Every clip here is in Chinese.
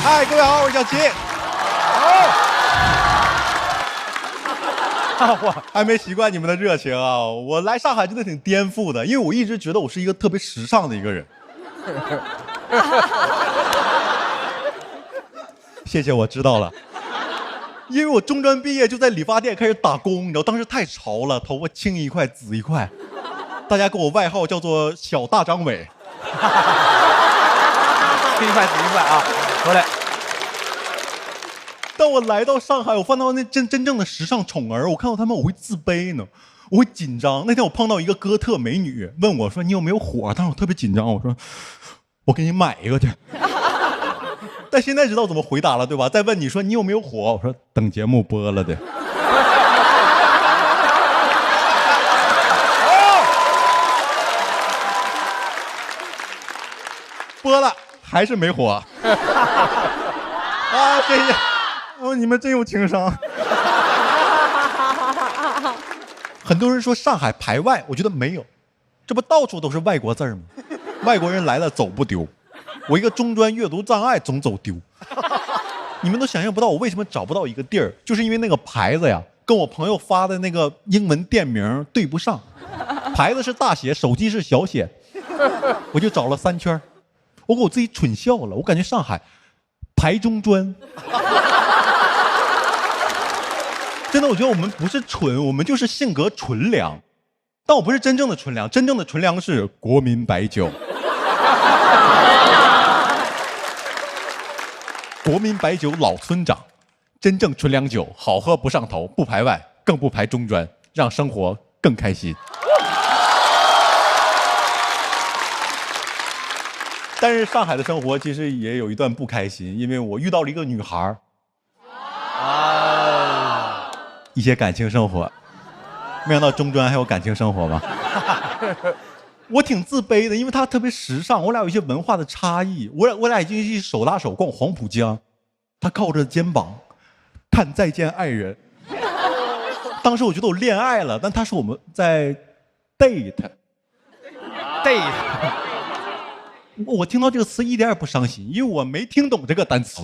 嗨，各位好，我是小齐。我还没习惯你们的热情啊！我来上海真的挺颠覆的，因为我一直觉得我是一个特别时尚的一个人。谢谢，我知道了。因为我中专毕业就在理发店开始打工，你知道当时太潮了，头发青一块紫一块，大家给我外号叫做小大张伟。青一块紫一块啊，回来。当我来到上海，我看到那真正的时尚宠儿，我看到他们我会自卑呢，我会紧张。那天我碰到一个哥特美女，问我说你有没有火，但是我特别紧张，我说我给你买一个去。但现在知道怎么回答了，对吧？再问你说你有没有火，我说等节目播了的。播了还是没火。啊，谢谢。哦，你们真有情商。很多人说上海排外，我觉得没有，这不到处都是外国字吗？外国人来了走不丢，我一个中专阅读障碍总走丢。你们都想象不到我为什么找不到一个地儿，就是因为那个牌子呀，跟我朋友发的那个英文店名对不上，牌子是大写，手机是小写，我就找了3圈，我给我自己蠢笑了，我感觉上海排中专。真的，我觉得我们不是蠢，我们就是性格纯良。但我不是真正的纯良，真正的纯良是国民白酒。国民白酒老村长，真正纯良酒，好喝不上头，不排外，更不排中专，让生活更开心。但是上海的生活其实也有一段不开心，因为我遇到了一个女孩一些感情生活，没想到中专还有感情生活吧。我挺自卑的，因为她特别时尚，我俩有一些文化的差异。我俩已经一起手拉手逛黄浦江，她靠着肩膀看《再见爱人》。当时我觉得我恋爱了，但她说我们在 date。我听到这个词一点也不伤心，因为我没听懂这个单词。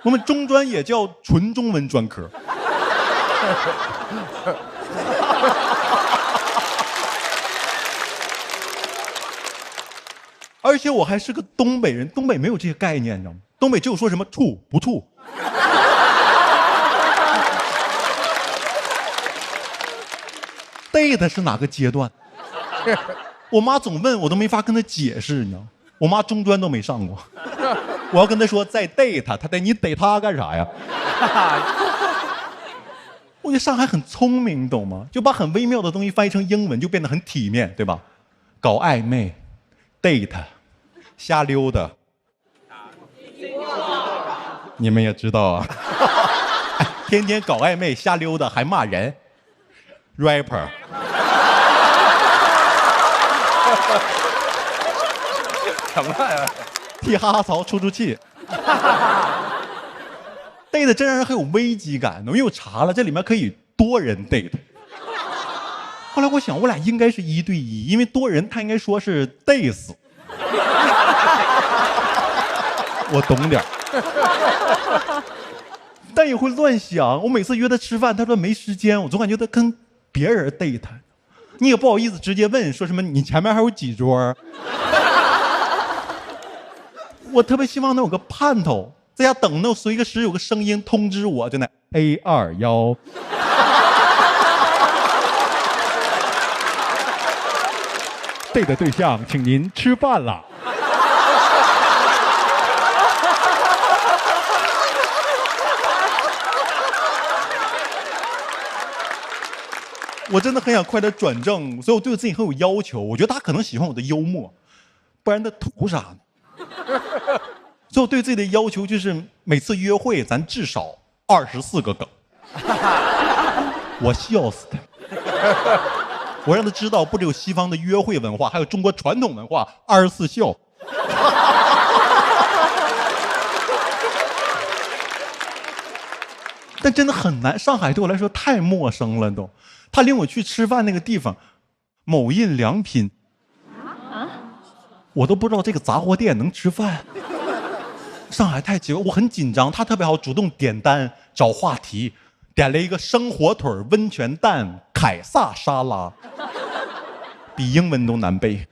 我们中专也叫纯中文专科。而且我还是个东北人，东北没有这些概念，你知道吗？东北只有说什么处不处。date 是哪个阶段？我妈总问我，都没法跟她解释，你知道吗？我妈中专都没上过，我要跟她说再 date 她得你逮她干啥呀？我觉得上海很聪明，你懂吗？就把很微妙的东西翻译成英文，就变得很体面，对吧？搞暧昧 ，date， 瞎溜达，你们也知道啊。天天搞暧昧瞎溜达还骂人 ，rapper。什么呀？替哈哈槽出气。date 真让人很有危机感，因为我查了，这里面可以多人 date。后来我想，我俩应该是1对1，因为多人他应该说是 dates。我懂点，但也会乱想。我每次约他吃饭，他说没时间，我总感觉他跟别人 date。你也不好意思直接问，说什么你前面还有几桌？我特别希望能有个盼头，在家等那随时有个声音通知我，就那 A21。对的对象，请您吃饭了。我真的很想快点转正，所以我对我自己很有要求。我觉得他可能喜欢我的幽默，不然他图啥呢？所以我对自己的要求就是每次约会咱至少24个梗。我笑死他，我让他知道不只有西方的约会文化，还有中国传统文化24笑。但真的很难，上海对我来说太陌生了都。他领我去吃饭那个地方，某印良品，我都不知道这个杂货店能吃饭。上海太奇怪，我很紧张，他特别好，主动点单找话题，点了一个生火腿、温泉蛋、凯撒沙拉，比英文都难背。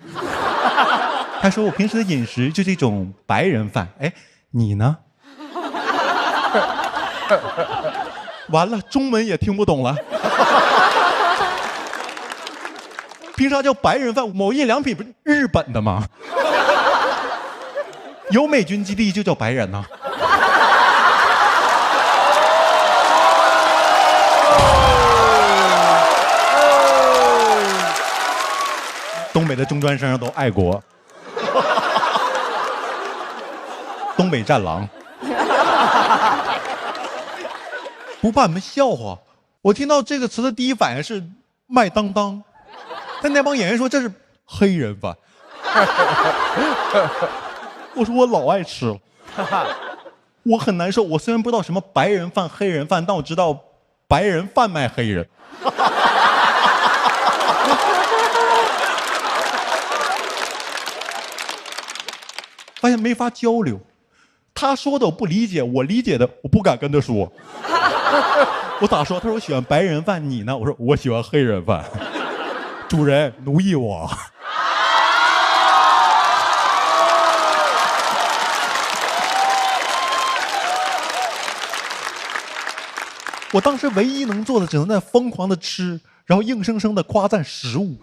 他说我平时的饮食就这种白人饭，哎，你呢？完了，中文也听不懂了。凭啥叫白人饭？某印良品不是日本的吗？有美军基地就叫白人呐、东北的中专生都爱国，东北战狼，不怕你们笑话。我听到这个词的第一反应是麦当当，但那帮演员说这是黑人饭。我说我老爱吃了，我很难受。我虽然不知道什么白人饭、黑人饭，但我知道白人贩卖黑人。发现没法交流，他说的我不理解，我理解的我不敢跟他说。我咋说？他说我喜欢白人饭，你呢？我说我喜欢黑人饭。主人奴役我。我当时唯一能做的，只能在疯狂的吃，然后硬生生的夸赞食物。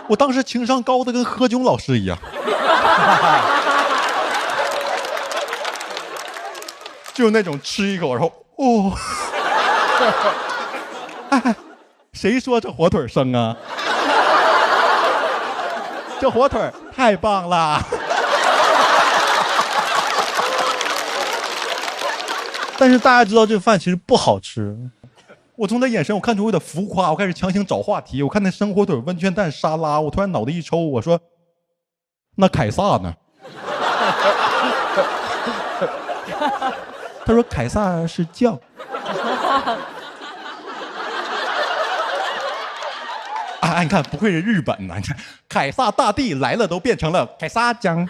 我当时情商高的跟何炅老师一样。就是那种吃一口，然后哦，哎，谁说这火腿生啊？这火腿太棒了！但是大家知道这个饭其实不好吃。我从他眼神我看出有点浮夸，我开始强行找话题。我看那生火腿、温泉蛋沙拉，我突然脑袋一抽，我说：“那凯撒呢？”他说：“凯撒是酱。”啊，你看，不愧是日本呐！你看，凯撒大帝来了，都变成了凯撒酱。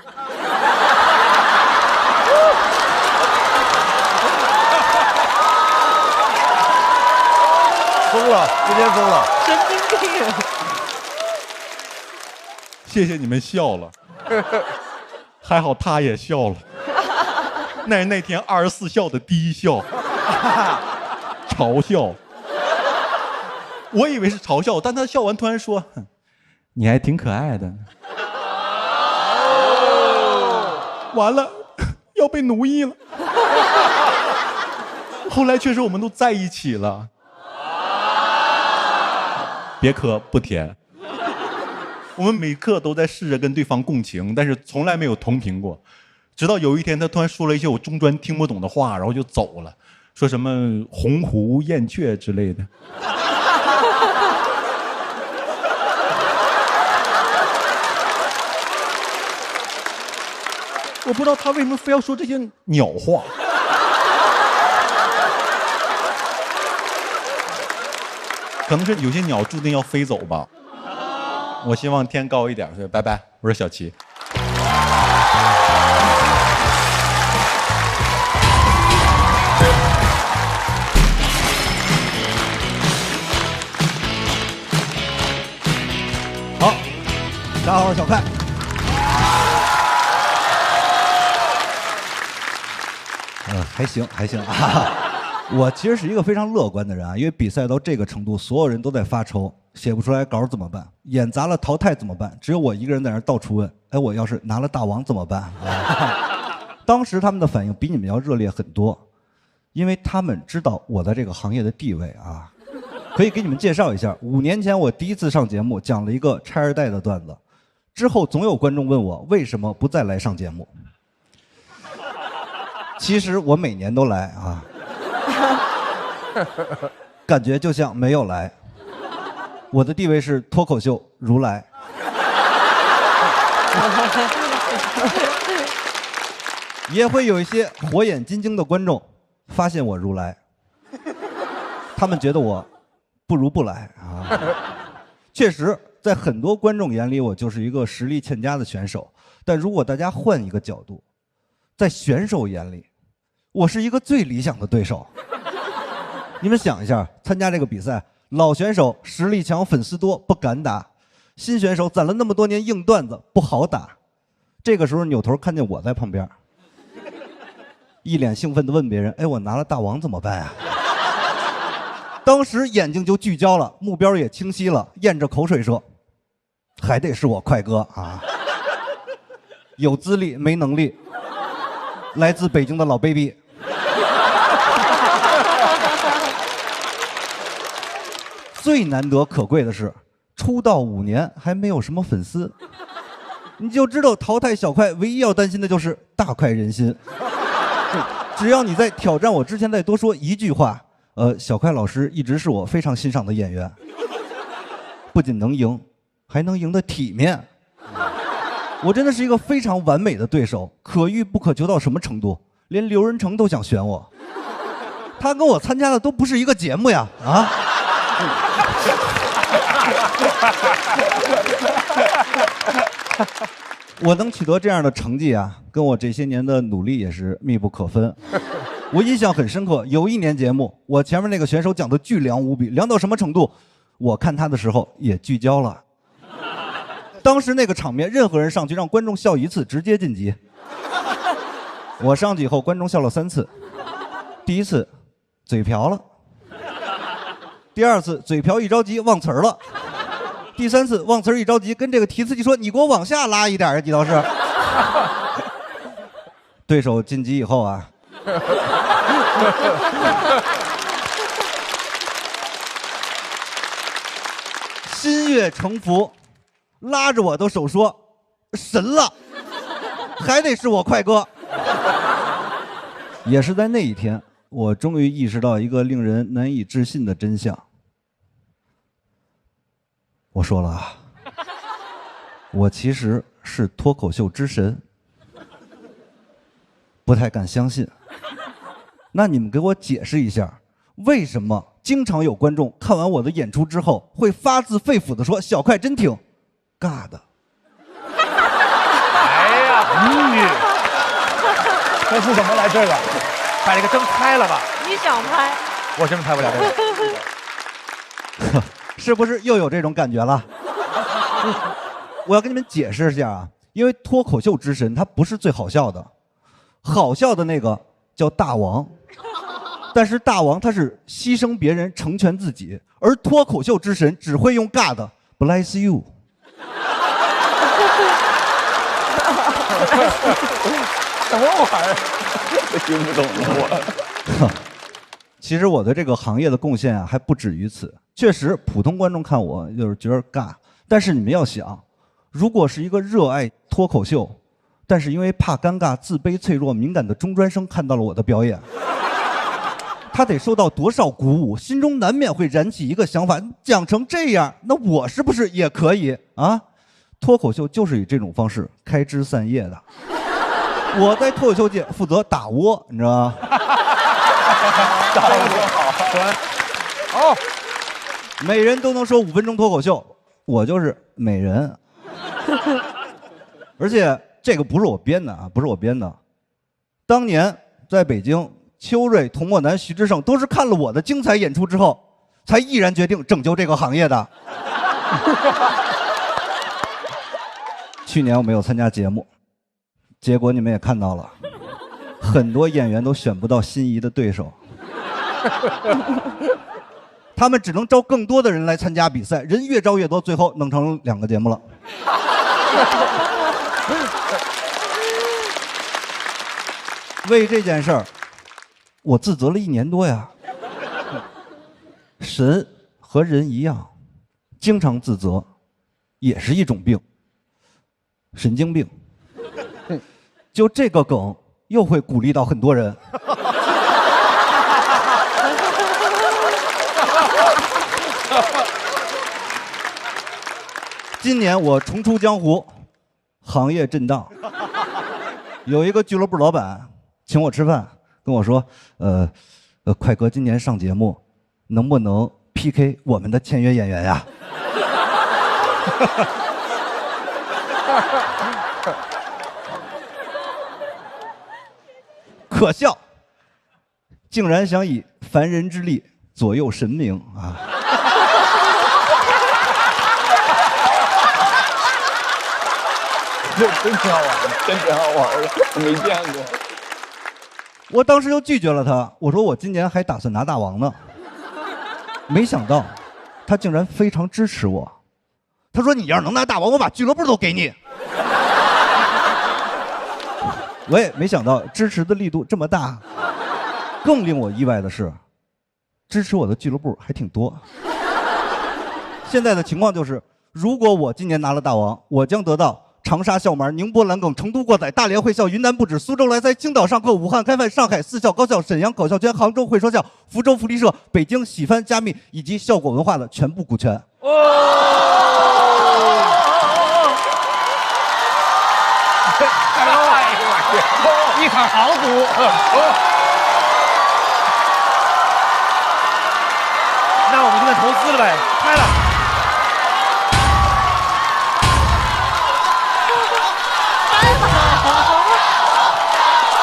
疯了，今天疯了，神经病！谢谢你们笑了，还好他也笑了。那是那天24笑的第一笑，嘲笑。我以为是嘲笑，但他笑完突然说：“你还挺可爱的。”完了，要被奴役了。后来确实我们都在一起了。别磕，不甜。我们每刻都在试着跟对方共情，但是从来没有同频过。直到有一天，他突然说了一些我中专听不懂的话，然后就走了，说什么鸿鹄燕雀之类的。我不知道他为什么非要说这些鸟话。可能是有些鸟注定要飞走吧。我希望天高一点，所以拜拜。我是小齐。好，大家好，我是小快。还行还行啊。我其实是一个非常乐观的人啊，因为比赛到这个程度，所有人都在发愁，写不出来稿怎么办？演砸了淘汰怎么办？只有我一个人在那儿到处问，哎，我要是拿了大王怎么办？当时他们的反应比你们要热烈很多，因为他们知道我在这个行业的地位啊。可以给你们介绍一下，5年前我第一次上节目，讲了一个拆二代的段子，之后总有观众问我为什么不再来上节目。其实我每年都来啊。感觉就像没有来。我的地位是脱口秀如来。也会有一些火眼金睛的观众发现我如来，他们觉得我不如不来啊。确实，在很多观众眼里，我就是一个实力欠佳的选手。但如果大家换一个角度，在选手眼里，我是一个最理想的对手。你们想一下，参加这个比赛，老选手实力强，粉丝多，不敢打；新选手攒了那么多年硬段子，不好打。这个时候扭头看见我在旁边，一脸兴奋地问别人：“哎，我拿了大王怎么办啊？”当时眼睛就聚焦了，目标也清晰了，咽着口水说：“还得是我快哥啊，有资历没能力，来自北京的老 baby。”最难得可贵的是，出道5年还没有什么粉丝，你就知道淘汰小快唯一要担心的就是大快人心。只要你在挑战我之前再多说一句话，小快老师一直是我非常欣赏的演员，不仅能赢，还能赢得体面。我真的是一个非常完美的对手，可遇不可求到什么程度，连刘仁成都想选我。他跟我参加的都不是一个节目呀，啊！我能取得这样的成绩啊，跟我这些年的努力也是密不可分。我印象很深刻，有一年节目，我前面那个选手讲的巨凉无比，凉到什么程度？我看他的时候也聚焦了。当时那个场面，任何人上去让观众笑1次，直接晋级。我上去以后，观众笑了3次。第一次，嘴瓢了；第二次，嘴瓢一着急忘词儿了；第三次，忘词儿一着急，跟这个提词器说：“你给我往下拉一点啊，你倒是。”对手晋级以后啊，心悦诚服，拉着我的手说：“神了，还得是我快哥。”也是在那一天，我终于意识到一个令人难以置信的真相。我说了啊，我其实是脱口秀之神，不太敢相信。那你们给我解释一下，为什么经常有观众看完我的演出之后，会发自肺腑地说：“小快真挺尬的。”哎呀，这是怎么来这个？把这个灯开了吧？你想拍？我真拍不了这个。是不是又有这种感觉了？我要跟你们解释一下啊，因为脱口秀之神他不是最好笑的，好笑的那个叫大王，但是大王他是牺牲别人成全自己，而脱口秀之神只会用尬的 bless you。什么玩意儿？听不懂了我。其实我对这个行业的贡献啊还不止于此。确实，普通观众看我就是觉得尬，但是你们要想，如果是一个热爱脱口秀，但是因为怕尴尬、自卑、脆弱、敏感的中专生看到了我的表演，他得受到多少鼓舞，心中难免会燃起一个想法：讲成这样，那我是不是也可以啊？脱口秀就是以这种方式开枝散叶的。我在脱口秀界负责打窝，你知道吗？打窝好。哦，每人都能说5分钟脱口秀，我就是每人。而且这个不是我编的啊，不是我编的。当年在北京，邱瑞、童漠南、徐志胜都是看了我的精彩演出之后，才毅然决定拯救这个行业的。去年我没有参加节目，结果你们也看到了，很多演员都选不到心仪的对手。他们只能招更多的人来参加比赛，人越招越多，最后弄成2个节目了。为这件事儿，我自责了1年多呀。神和人一样，经常自责，也是一种病，神经病。就这个梗，又会鼓励到很多人。今年我重出江湖，行业震荡。有一个俱乐部老板请我吃饭，跟我说：“快哥今年上节目，能不能 PK 我们的签约演员呀？”可笑，竟然想以凡人之力左右神明啊！这真挺好玩的，真挺好玩的，我没见过。我当时就拒绝了他，我说我今年还打算拿大王呢。没想到，他竟然非常支持我。他说：“你要是能拿大王，我把俱乐部都给你。”我也没想到支持的力度这么大。更令我意外的是，支持我的俱乐部还挺多。现在的情况就是，如果我今年拿了大王，我将得到长沙校门、宁波蓝梗、成都过载、大连会校、云南不止、苏州莱塞、青岛上课、武汉开饭、上海四校高校、沈阳搞笑圈、杭州会说笑、福州福利社、北京喜番加密以及效果文化的全部股权。一场豪赌。那我们就在投资了呗，开了。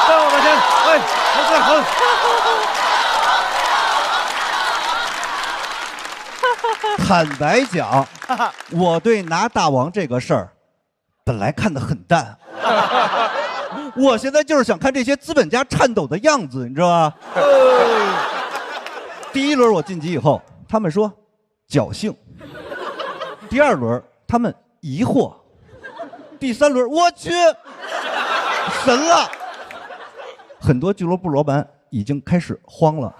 赚我的钱，哎，投资好。坦白讲，我对拿大王这个事儿，本来看得很淡。我现在就是想看这些资本家颤抖的样子，你知道吧？第一轮我晋级以后，他们说侥幸；第二轮他们疑惑；第三轮我去神了。很多俱乐部老板已经开始慌了，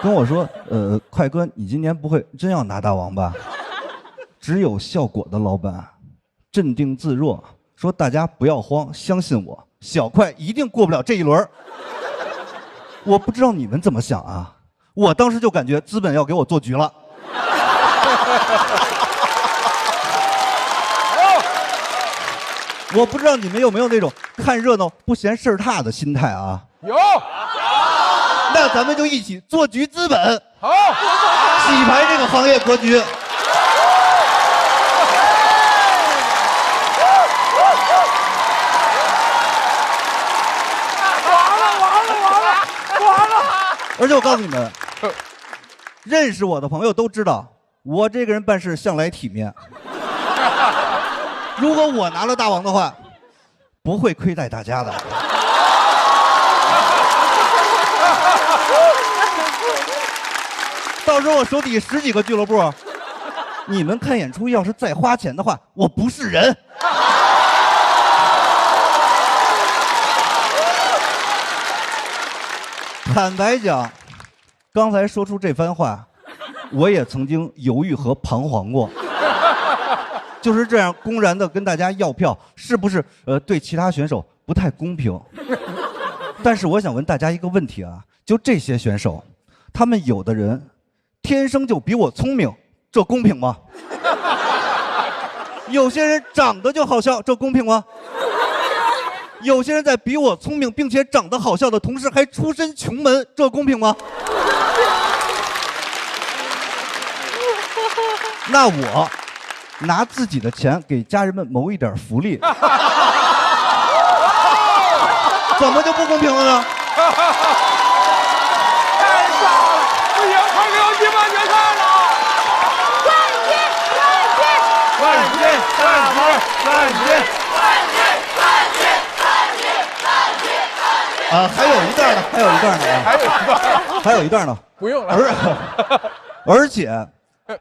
跟我说：“快哥，你今年不会真要拿大王吧？”只有效果的老板镇定自若，说：“大家不要慌，相信我，小快一定过不了这一轮。”我不知道你们怎么想啊，我当时就感觉资本要给我做局了。我不知道你们有没有那种看热闹不嫌事儿大的心态啊？有。那咱们就一起做局资本，好，洗牌这个行业格局。而且我告诉你们，认识我的朋友都知道，我这个人办事向来体面。如果我拿了大王的话，不会亏待大家的。到时候我手底10几个俱乐部，你们看演出要是再花钱的话，我不是人。坦白讲，刚才说出这番话，我也曾经犹豫和彷徨过。就是这样公然的跟大家要票，是不是对其他选手不太公平？但是我想问大家一个问题啊，就这些选手，他们有的人天生就比我聪明，这公平吗？有些人长得就好笑，这公平吗？有些人在比我聪明并且长得好笑的同时还出身穷门，这公平吗？那我拿自己的钱给家人们谋一点福利，怎么就不公平了呢？太爽了！不行，快给我进半决赛了！冠军，大王，冠军！还有一段呢，还有一段呢，还有一段呢，不用了。而且，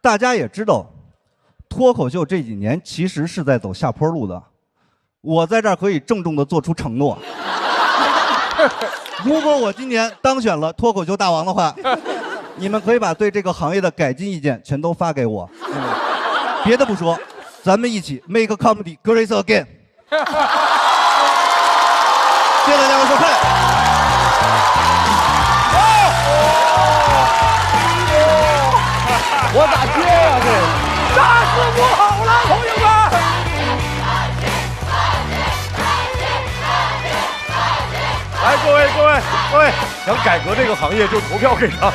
大家也知道，脱口秀这几年其实是在走下坡路的。我在这儿可以郑重的做出承诺，如果我今年当选了脱口秀大王的话，你们可以把对这个行业的改进意见全都发给我。别的不说，咱们一起 make comedy great again。谢谢大家的收看。我咋接呀？这大事不好了，朋友们！来，各位，想改革这个行业就投票给他。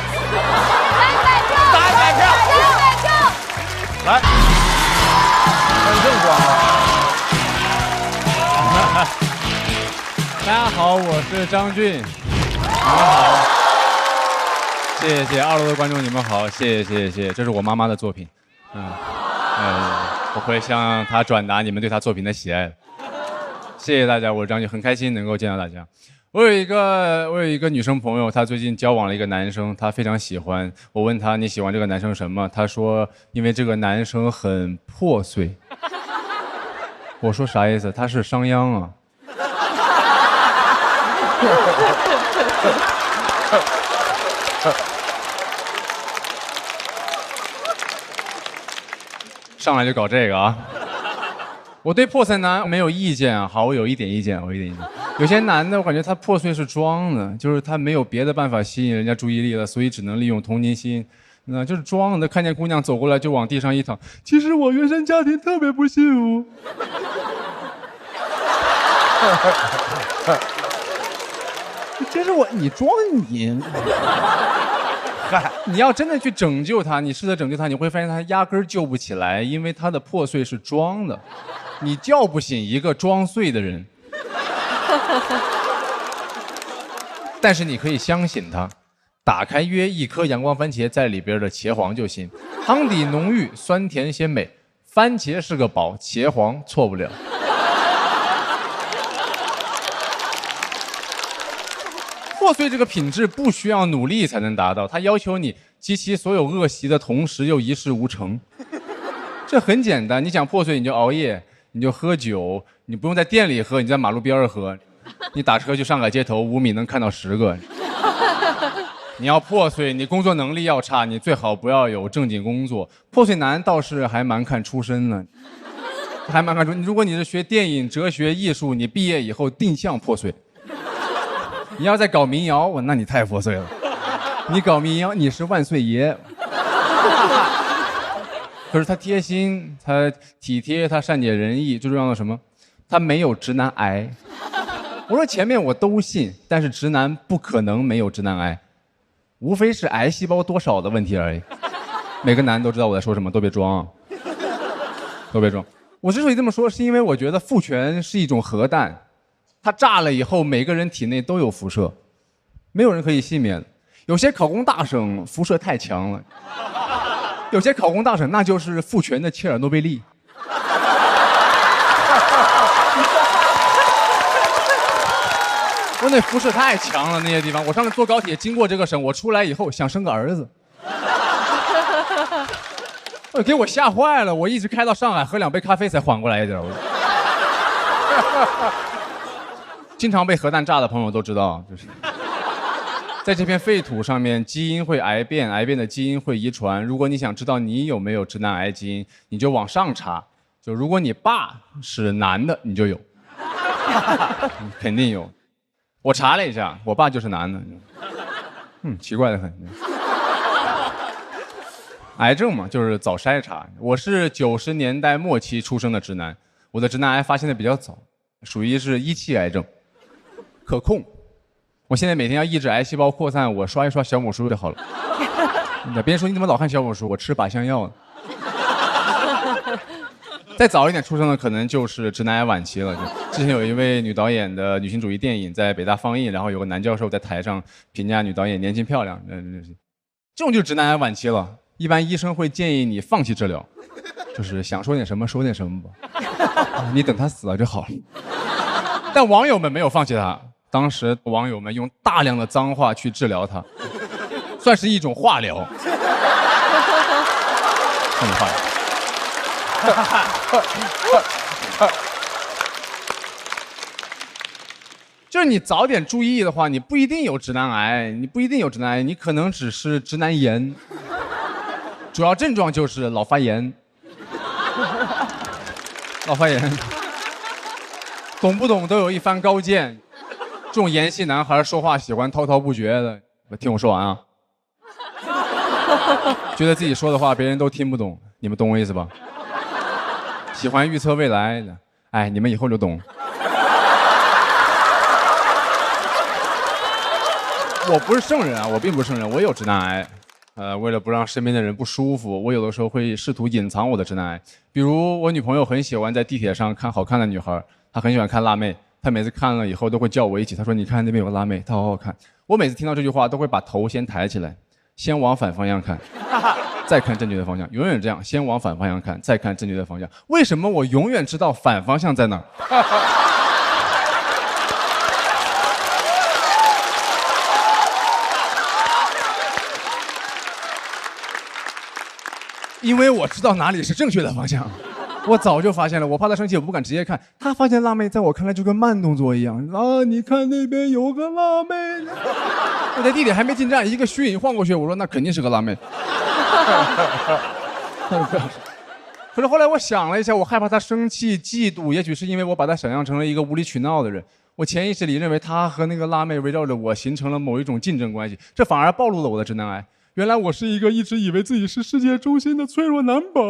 打彩票！来，看正光了。大家好，我是张俊。你们好，谢谢2楼的观众，你们好，谢谢，这是我妈妈的作品，我会向她转达你们对她作品的喜爱的。谢谢大家，我是张俊，很开心能够见到大家。我有一个女生朋友，她最近交往了一个男生，她非常喜欢。我问她你喜欢这个男生什么？她说因为这个男生很破碎。我说啥意思？他是商鞅啊。上来就搞这个啊！我对破碎男没有意见啊，好，我有一点意见，有些男的我感觉他破碎是装的，就是他没有别的办法吸引人家注意力了，所以只能利用同情心，就是装的。看见姑娘走过来就往地上一躺，其实我原生家庭特别不幸福。这是你装你。嗨，你要真的去拯救他，你试着拯救他，你会发现他压根儿救不起来，因为他的破碎是装的，你叫不醒一个装碎的人。但是你可以相信他，打开约1颗阳光番茄在里边的茄黄就行，汤底浓郁，酸甜鲜美，番茄是个宝，茄黄错不了。破碎这个品质不需要努力才能达到，它要求你集齐所有恶习的同时又一事无成。这很简单，你想破碎你就熬夜，你就喝酒，你不用在店里喝，你在马路边上喝，你打车去上海街头5米能看到10个。你要破碎，你工作能力要差，你最好不要有正经工作。破碎男倒是还蛮看出身呢，还蛮看出。如果你是学电影、哲学、艺术，你毕业以后定向破碎。你要再搞民谣，那你太破碎了。你搞民谣，你是万岁爷。可是他贴心，他体贴，他善解人意，最重要的什么？他没有直男癌。我说前面我都信，但是直男不可能没有直男癌，无非是癌细胞多少的问题而已。每个男都知道我在说什么，都别装，都别装。我之所以这么说，是因为我觉得父权是一种核弹。它炸了以后，每个人体内都有辐射，没有人可以幸免。有些考公大省辐射太强了，有些考公大省那就是父权的切尔诺贝利。我那辐射太强了，那些地方。我上次坐高铁经过这个省，我出来以后想生个儿子，给我吓坏了。我一直开到上海，喝2杯咖啡才缓过来一点。经常被核弹炸的朋友都知道，就是在这片废土上面，基因会癌变，癌变的基因会遗传。如果你想知道你有没有直男癌基因，你就往上查。就如果你爸是男的，你就有，肯定有。我查了一下，我爸就是男的。奇怪的很。癌症嘛，就是早筛查。我是90年代末期出生的直男，我的直男癌发现的比较早，属于是1期癌症。可控，我现在每天要抑制癌细胞扩散，我刷一刷小母书就好了。别人说你怎么老看小母书，我吃靶向药呢。再早一点出生的可能就是直男癌晚期了。就之前有一位女导演的女性主义电影在北大放映，然后有个男教授在台上评价女导演年轻漂亮，这种就是直男癌晚期了。一般医生会建议你放弃治疗，就是想说点什么说点什么吧，你等他死了就好了。但网友们没有放弃他，当时网友们用大量的脏话去治疗他，算是一种化疗。算是化疗。就是你早点注意的话，你不一定有直男癌，你可能只是直男炎，主要症状就是老发炎。老发炎。懂不懂都有一番高见，这种盐系男孩说话喜欢滔滔不绝的。听我说完啊，觉得自己说的话别人都听不懂，你们懂我意思吧？喜欢预测未来的，哎，你们以后就懂。我不是圣人啊，我并不是圣人，我有直男癌。为了不让身边的人不舒服，我有的时候会试图隐藏我的直男癌。比如我女朋友很喜欢在地铁上看好看的女孩。他很喜欢看辣妹，他每次看了以后都会叫我一起，他说你看那边有个辣妹，她好好看。我每次听到这句话都会把头先抬起来，先往反方向看，再看正确的方向，永远这样，先往反方向看，再看正确的方向。为什么我永远知道反方向在哪儿？因为我知道哪里是正确的方向，我早就发现了。我怕他生气，我不敢直接看。他发现辣妹，在我看来就跟慢动作一样啊！你看那边有个辣妹。我的弟弟还没进站，一个虚影晃过去，我说那肯定是个辣妹。可是后来我想了一下，我害怕他生气、嫉妒，也许是因为我把他想象成了一个无理取闹的人。我潜意识里认为他和那个辣妹围绕着我形成了某一种竞争关系，这反而暴露了我的直男癌。原来我是一个一直以为自己是世界中心的脆弱男宝。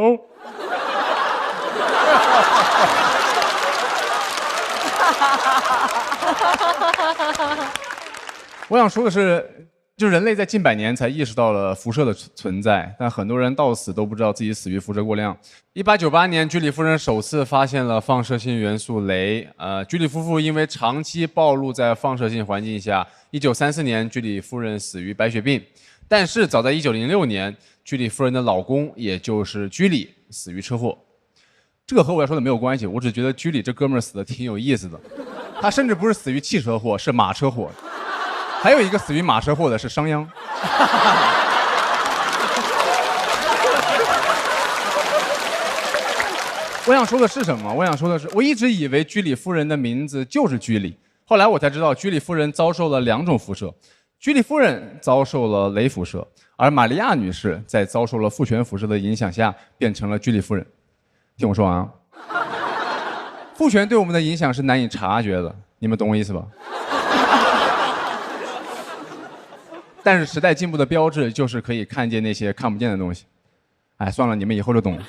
我想说的是，就人类在近百年才意识到了辐射的存在，但很多人到死都不知道自己死于辐射过量。1898年，居里夫人首次发现了放射性元素镭。居里夫妇因为长期暴露在放射性环境下，1934年，居里夫人死于白血病。但是早在1906年，居里夫人的老公，也就是居里，死于车祸。这个和我要说的没有关系，我只觉得居里这哥们儿死的挺有意思的。他甚至不是死于汽车祸，是马车祸。还有一个死于马车祸的是商鞅。我想说的是什么？我想说的是，我一直以为居里夫人的名字就是居里，后来我才知道，居里夫人遭受了2种辐射。居里夫人遭受了镭辐射，而玛利亚女士在遭受了父权辐射的影响下变成了居里夫人。听我说完啊，父权对我们的影响是难以察觉的，你们懂我意思吧？但是时代进步的标志就是可以看见那些看不见的东西。哎，算了，你们以后就懂了。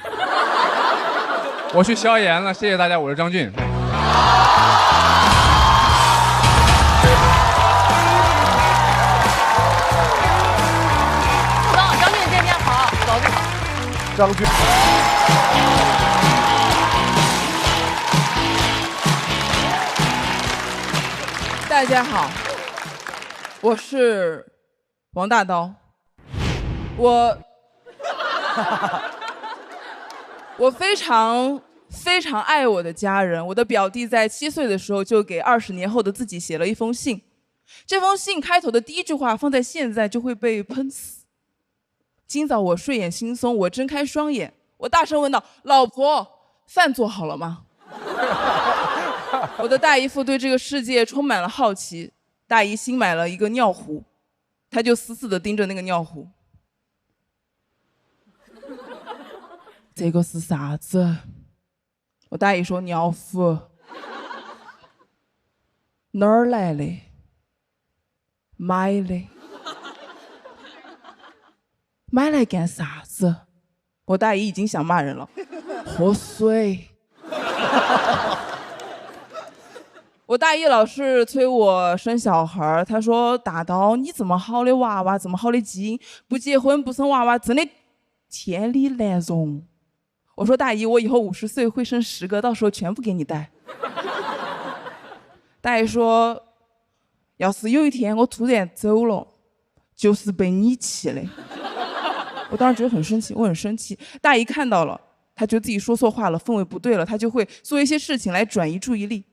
我去消炎了，谢谢大家，我是张俊。张俊，大家好，我是王大刀。我非常爱我的家人。我的表弟在7岁的时候就给20年后的自己写了一封信，这封信开头的第1句话放在现在就会被喷死。今早我睡眼惺忪，我睁开双眼，我大声问道：“老婆，饭做好了吗？”我的大姨夫对这个世界充满了好奇，大姨新买了一个尿壶，他就死死地盯着那个尿壶。这个是啥子？我大姨说：“尿壶。”哪儿来的？买的。买来干啥子？我大姨已经想骂人了。喝水。我大姨老是催我生小孩，她说：“大刀，你这么好的娃娃，这么好的基因，不结婚不生娃娃，真的天理难容。”我说：“大姨，我以后50岁会生10个，到时候全部给你带。”大姨说：“要是有一天我突然走了，就是被你气的。”我当时觉得很生气，我很生气。大姨看到了，她觉得自己说错话了，氛围不对了，她就会做一些事情来转移注意力。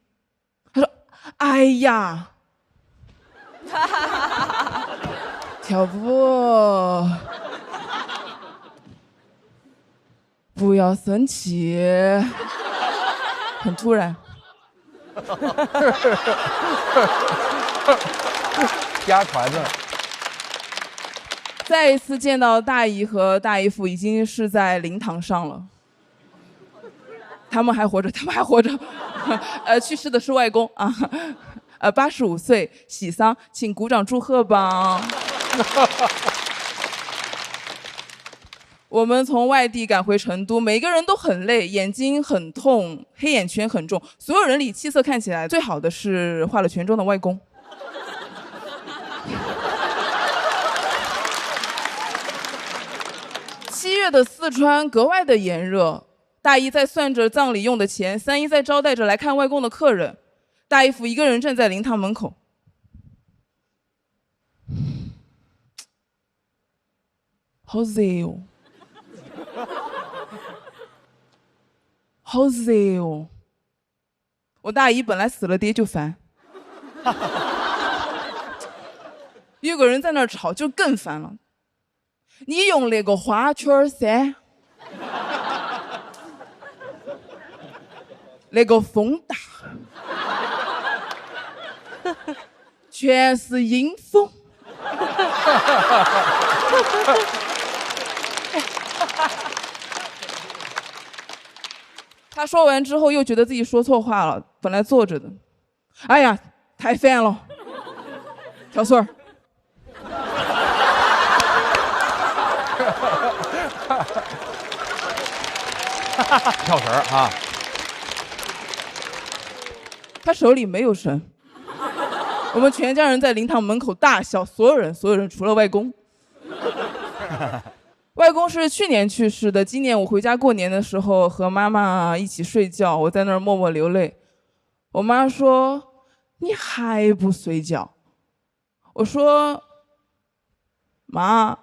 她说：“哎呀，跳舞，不要生气。”很突然。家传的。再一次见到大姨和大姨夫已经是在灵堂上了，他们还活着，去世的是外公啊，85岁喜丧，请鼓掌祝贺吧。我们从外地赶回成都，每个人都很累，眼睛很痛，黑眼圈很重，所有人里气色看起来最好的是化了全妆的外公。7月的四川格外的炎热，大姨在算着葬礼用的钱，三姨在招待着来看外公的客人。大姨夫一个人站在灵堂门口，好热哦，好热哦。我大姨本来死了爹就烦，有个人在那儿吵就更烦了。你用那个花圈噻，那个风大，全是阴风。他说完之后又觉得自己说错话了，本来坐着的，哎呀，太烦了，跳水儿。跳绳啊！他手里没有绳，我们全家人在灵堂门口大笑，所有人除了外公。外公是去年去世的，今年我回家过年的时候和妈妈一起睡觉，我在那儿默默流泪。我妈说：“你还不睡觉？”我说：“妈，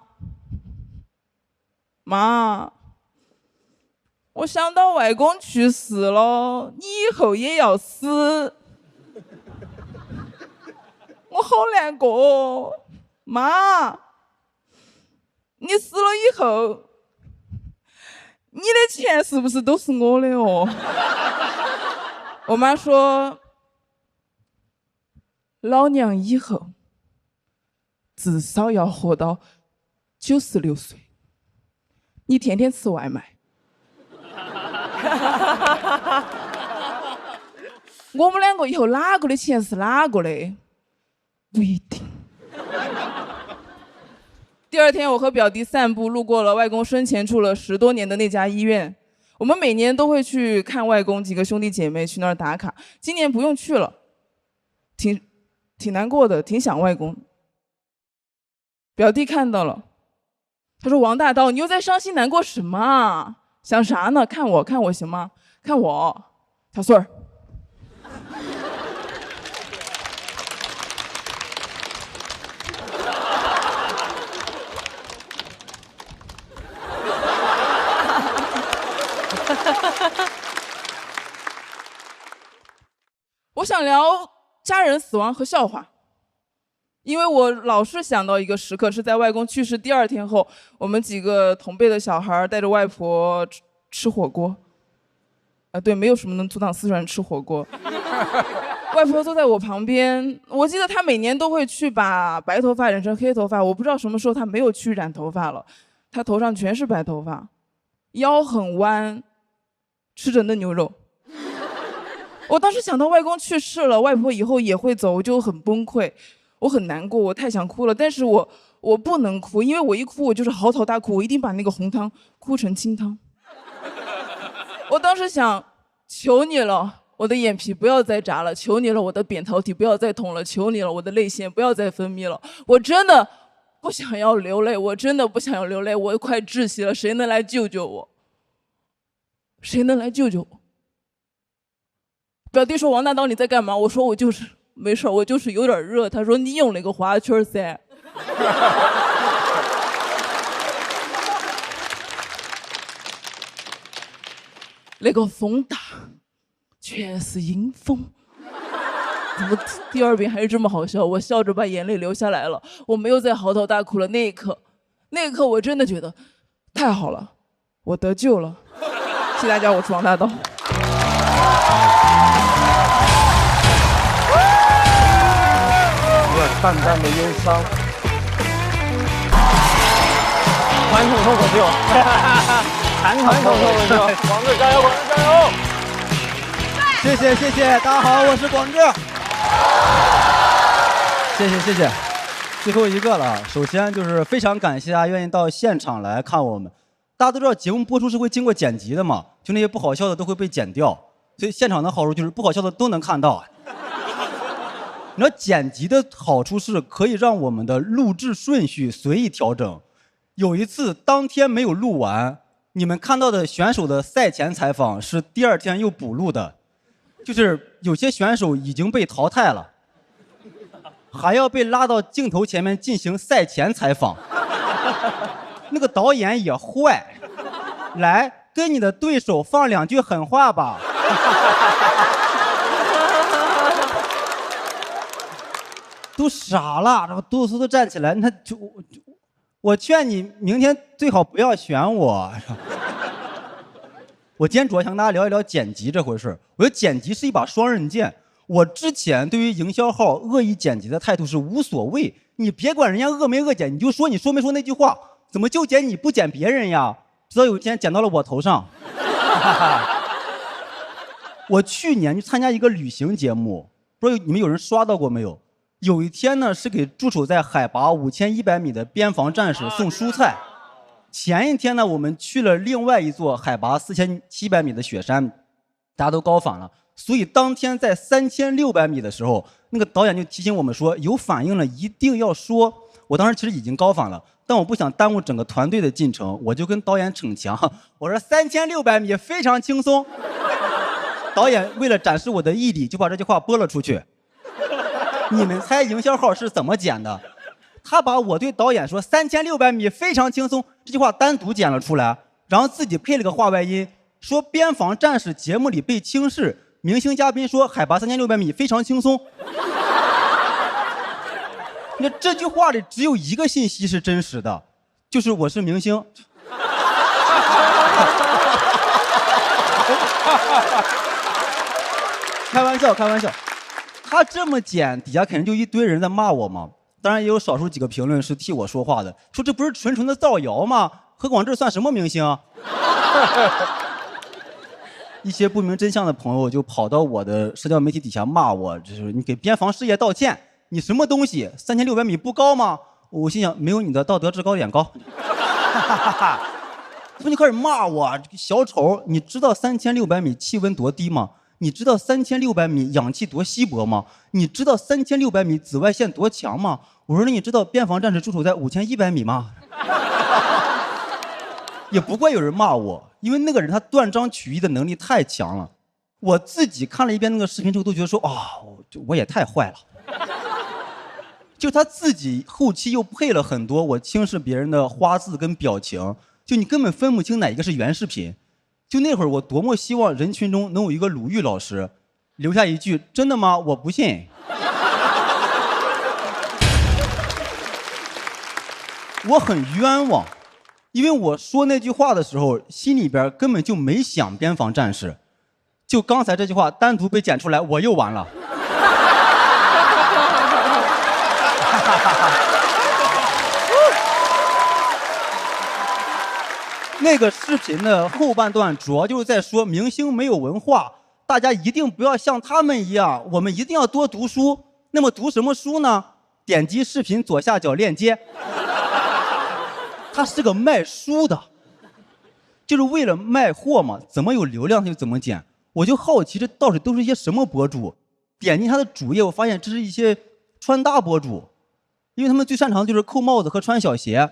我想到外公去世了，你以后也要死，我好难过哦，妈。你死了以后，你的钱是不是都是我的哦？”我妈说：“老娘以后至少要活到96岁，你天天吃外卖。”我们两个以后哪个的钱是哪个的，不一定。第二天，我和表弟散步，路过了外公生前住了10多年的那家医院。我们每年都会去看外公，几个兄弟姐妹去那儿打卡。今年不用去了，挺难过的，挺想外公。表弟看到了，他说：“王大刀，你又在伤心难过什么啊？想啥呢？看我行吗？看我，小穗儿。”我想聊家人死亡和笑话，因为我老是想到一个时刻，是在外公去世第2天后，我们几个同辈的小孩带着外婆吃火锅。对，没有什么能阻挡四川人吃火锅。外婆坐在我旁边，我记得她每年都会去把白头发染成黑头发，我不知道什么时候她没有去染头发了，她头上全是白头发，腰很弯，吃着嫩牛肉。我当时想到外公去世了，外婆以后也会走，我就很崩溃，我很难过，我太想哭了，但是我不能哭，因为我一哭我就是嚎啕大哭，我一定把那个红汤哭成清汤。我当时想，求你了，我的眼皮不要再眨了，求你了，我的扁桃体不要再痛了，求你了，我的泪腺不要再分泌了，我真的不想要流泪，我真的不想要流泪，我快窒息了，谁能来救救我？谁能来救救我？表弟说：“王大刀你在干嘛？”我说：“我就是没事，我就是有点热。”他说：“你用那个花圈噻。”那个风大，全是阴风。怎么第2遍还是这么好笑？我笑着把眼泪流下来了，我没有再嚎啕大哭了。那一刻我真的觉得太好了，我得救了。谢谢大家，我是王大刀。淡淡的忧伤，传统脱口秀，传统脱口秀，广志加油，广志加油！谢谢，大家好，我是广志。谢谢，最后一个了。首先就是非常感谢大家愿意到现场来看我们。大家都知道节目播出是会经过剪辑的嘛，就那些不好笑的都会被剪掉，所以现场的好处就是不好笑的都能看到。你知道剪辑的好处是可以让我们的录制顺序随意调整。有一次当天没有录完，你们看到的选手的赛前采访是第2天又补录的，就是有些选手已经被淘汰了，还要被拉到镜头前面进行赛前采访。那个导演也坏，来跟你的对手放2句狠话吧。都傻了，然后嘟嘟都站起来，那我劝你明天最好不要选我。我今天主要想跟大家聊一聊剪辑这回事。我觉得剪辑是一把双刃剑。我之前对于营销号恶意剪辑的态度是无所谓，你别管人家恶没恶剪，你就说你说没说那句话，怎么就剪你不剪别人呀？直到有一天剪到了我头上。我去年去参加一个旅行节目，不知道你们有人刷到过没有？有一天呢，是给驻守在海拔5100米的边防战士送蔬菜。前一天呢，我们去了另外一座海拔4700米的雪山，大家都高反了，所以当天在3600米的时候，那个导演就提醒我们说，有反应了一定要说。我当时其实已经高反了，但我不想耽误整个团队的进程，我就跟导演逞强，我说3600米非常轻松。导演为了展示我的毅力，就把这句话播了出去。你们猜营销号是怎么剪的？他把我对导演说3600米非常轻松这句话单独剪了出来，然后自己配了个话外音，说边防战士节目里被轻视，明星嘉宾说海拔3600米非常轻松。那这句话里只有一个信息是真实的，就是我是明星。开玩笑，开玩笑。他这么剪，底下肯定就一堆人在骂我嘛。当然也有少数几个评论是替我说话的，说这不是纯纯的造谣吗？何广智算什么明星啊？一些不明真相的朋友就跑到我的社交媒体底下骂我，就是你给边防事业道歉，你什么东西？3600米不高吗？我心想，没有你的道德制高点高。他们就开始骂我，小丑，你知道3600米气温多低吗？你知道3600米氧气多稀薄吗？你知道3600米紫外线多强吗？我说那你知道边防战士驻守在5100米吗？也不怪有人骂我，因为那个人他断章取义的能力太强了。我自己看了一遍那个视频之后，都觉得说我也太坏了。就他自己后期又配了很多我轻视别人的花字跟表情，就你根本分不清哪一个是原视频。就那会儿我多么希望人群中能有一个鲁豫老师留下一句真的吗？我不信。我很冤枉，因为我说那句话的时候心里边根本就没想边防战士，就刚才这句话单独被剪出来我又完了。那个视频的后半段主要就是在说明星没有文化，大家一定不要像他们一样，我们一定要多读书。那么读什么书呢？点击视频左下角链接。他是个卖书的，就是为了卖货嘛，怎么有流量他就怎么剪。我就好奇这到底都是一些什么博主。点进他的主页，我发现这是一些穿搭博主，因为他们最擅长就是扣帽子和穿小鞋。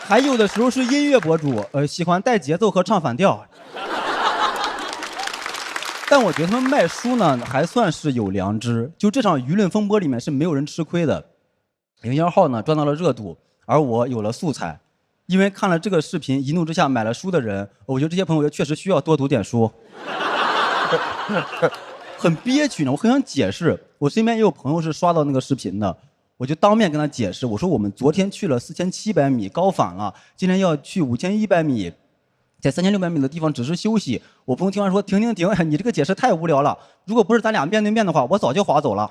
还有的时候是音乐博主，喜欢带节奏和唱反调。但我觉得他们卖书呢还算是有良知，就这场舆论风波里面是没有人吃亏的。营销号呢赚到了热度，而我有了素材。因为看了这个视频一怒之下买了书的人，我觉得这些朋友确实需要多读点书。很憋屈呢，我很想解释。我身边也有朋友是刷到那个视频的，我就当面跟他解释，我说我们昨天去了4700米高反了，今天要去5100米，在3600米的地方只是休息。我朋友听完说停，你这个解释太无聊了，如果不是咱俩面对面的话，我早就划走了。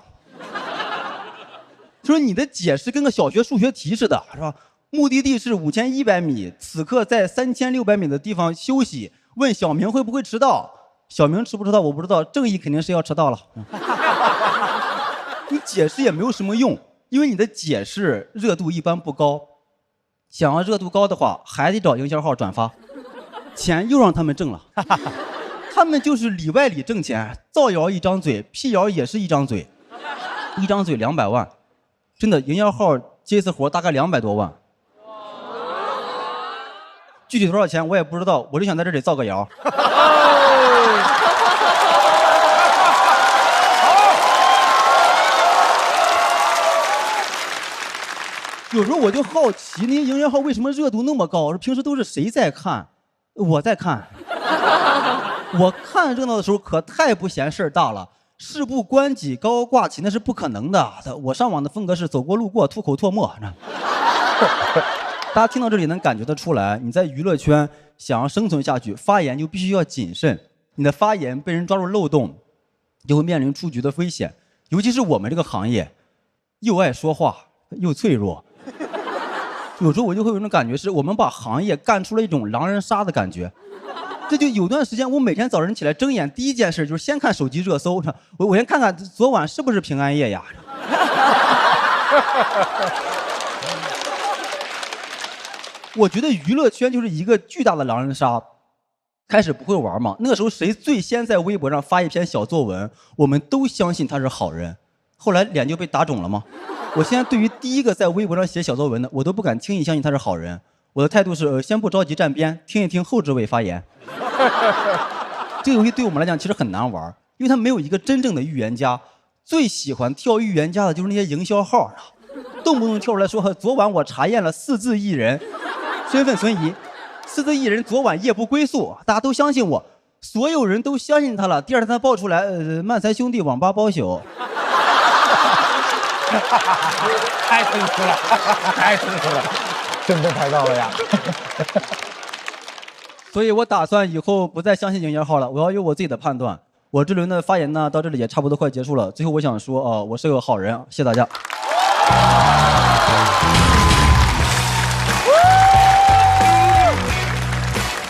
他说你的解释跟个小学数学题似的，是吧？目的地是5100米，此刻在3600米的地方休息，问小明会不会迟到。小明迟不迟到我不知道，正义肯定是要迟到了。你解释也没有什么用，因为你的解释热度一般不高。想要热度高的话，还得找营销号转发，钱又让他们挣了。他们就是里外里挣钱，造谣一张嘴，辟谣也是一张嘴，一张嘴200万，真的营销号接一次活大概200多万。具体多少钱我也不知道，我就想在这里造个谣。有时候我就好奇，那些营销号为什么热度那么高？平时都是谁在看？我在看。我看热闹的时候可太不嫌事儿大了，事不关己高高挂起那是不可能的。我上网的风格是走过路过吐口唾沫。大家听到这里能感觉得出来，你在娱乐圈想要生存下去，发言就必须要谨慎。你的发言被人抓住漏洞，就会面临出局的危险。尤其是我们这个行业，又爱说话又脆弱。有时候我就会有种感觉，是我们把行业干出了一种狼人杀的感觉。这就有段时间，我每天早晨起来睁眼第一件事就是先看手机热搜，我先看看昨晚是不是平安夜呀。我觉得娱乐圈就是一个巨大的狼人杀。开始不会玩嘛，那个时候谁最先在微博上发一篇小作文，我们都相信他是好人。后来脸就被打肿了吗？我现在对于第一个在微博上写小作文的，我都不敢轻易相信他是好人。我的态度是，先不着急站边，听一听后置位发言。这个游戏对我们来讲其实很难玩，因为它没有一个真正的预言家。最喜欢跳预言家的就是那些营销号，动不动跳出来说昨晚我查验了4字艺人身份存疑，4字艺人昨晚夜不归宿，大家都相信我，所有人都相信他了。第二天他爆出来，漫才兄弟网吧包宿。太成熟了，太成熟了，真的太到了呀！所以我打算以后不再相信营销号了，我要有我自己的判断。我这轮的发言呢，到这里也差不多快结束了。最后我想说，我是个好人，谢谢大家。